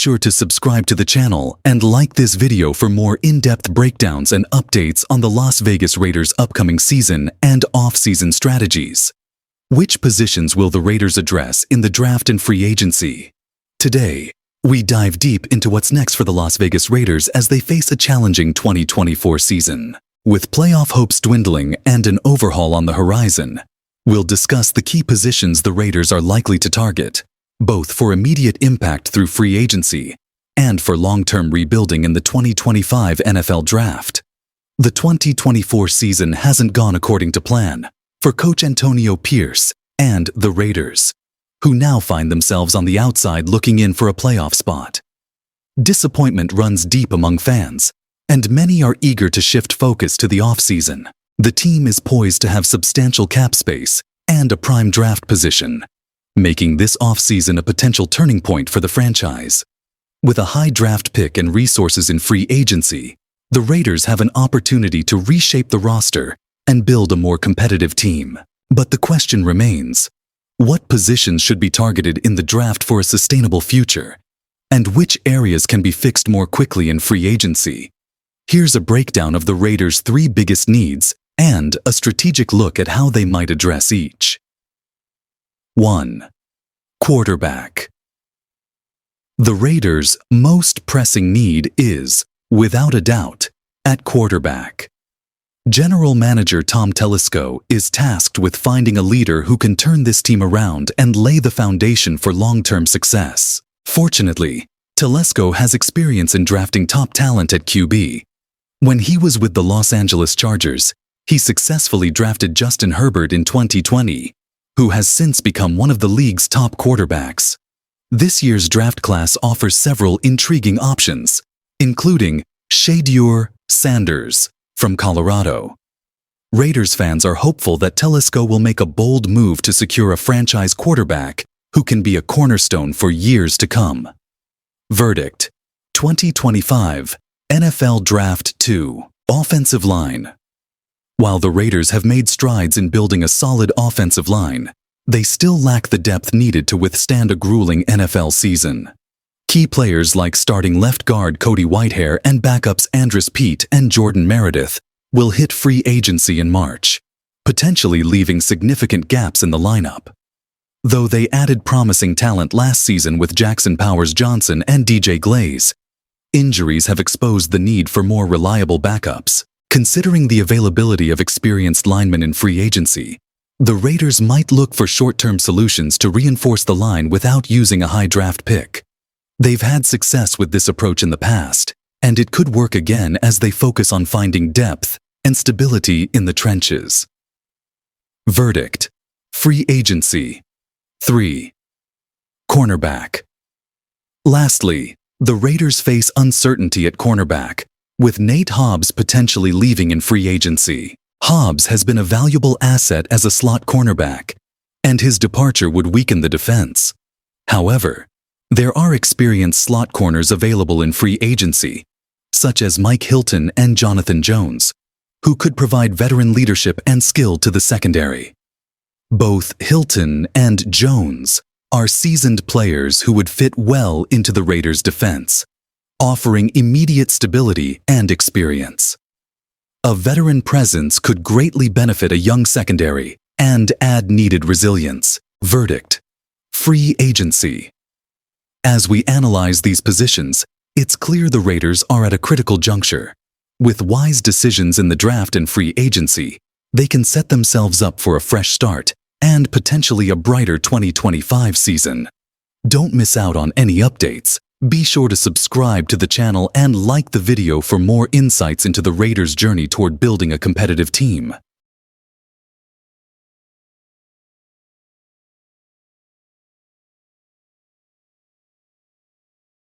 sure to subscribe to the channel and like this video for more in-depth breakdowns and updates on the Las Vegas Raiders' upcoming season and off-season strategies. Which positions will the Raiders address in the draft and free agency? Today, we dive deep into what's next for the Las Vegas Raiders as they face a challenging 2024 season. With playoff hopes dwindling and an overhaul on the horizon, we'll discuss the key positions the Raiders are likely to target, both for immediate impact through free agency and for long-term rebuilding in the 2025 NFL Draft. The 2024 season hasn't gone according to plan for Coach Antonio Pierce and the Raiders, who now find themselves on the outside looking in for a playoff spot. Disappointment runs deep among fans, and many are eager to shift focus to the offseason. The team is poised to have substantial cap space and a prime draft position, making this offseason a potential turning point for the franchise. With a high draft pick and resources in free agency, the Raiders have an opportunity to reshape the roster and build a more competitive team. But the question remains, what positions should be targeted in the draft for a sustainable future? And which areas can be fixed more quickly in free agency? Here's a breakdown of the Raiders' 3 biggest needs and a strategic look at how they might address each. 1. Quarterback. The Raiders' most pressing need is, without a doubt, at quarterback. General Manager Tom Telesco is tasked with finding a leader who can turn this team around and lay the foundation for long-term success. Fortunately, Telesco has experience in drafting top talent at QB. When he was with the Los Angeles Chargers, he successfully drafted Justin Herbert in 2020, who has since become one of the league's top quarterbacks. This year's draft class offers several intriguing options, including Shedeur Sanders from Colorado. Raiders fans are hopeful that Telesco will make a bold move to secure a franchise quarterback who can be a cornerstone for years to come. Verdict: 2025 NFL Draft 2. Offensive line. While the Raiders have made strides in building a solid offensive line, they still lack the depth needed to withstand a grueling NFL season. Key players like starting left guard Cody Whitehair and backups Andres Peat and Jordan Meredith will hit free agency in March, potentially leaving significant gaps in the lineup. Though they added promising talent last season with Jackson Powers-Johnson and DJ Glaze, injuries have exposed the need for more reliable backups. Considering the availability of experienced linemen in free agency, the Raiders might look for short-term solutions to reinforce the line without using a high draft pick. They've had success with this approach in the past, and it could work again as they focus on finding depth and stability in the trenches. Verdict: free agency. 3. Cornerback. Lastly, the Raiders face uncertainty at cornerback, with Nate Hobbs potentially leaving in free agency. Hobbs has been a valuable asset as a slot cornerback, and his departure would weaken the defense. However, there are experienced slot corners available in free agency, such as Mike Hilton and Jonathan Jones, who could provide veteran leadership and skill to the secondary. Both Hilton and Jones are seasoned players who would fit well into the Raiders' defense, offering immediate stability and experience. A veteran presence could greatly benefit a young secondary and add needed resilience. Verdict: free agency. As we analyze these positions, it's clear the Raiders are at a critical juncture. With wise decisions in the draft and free agency, they can set themselves up for a fresh start and potentially a brighter 2025 season. Don't miss out on any updates. Be sure to subscribe to the channel and like the video for more insights into the Raiders' journey toward building a competitive team.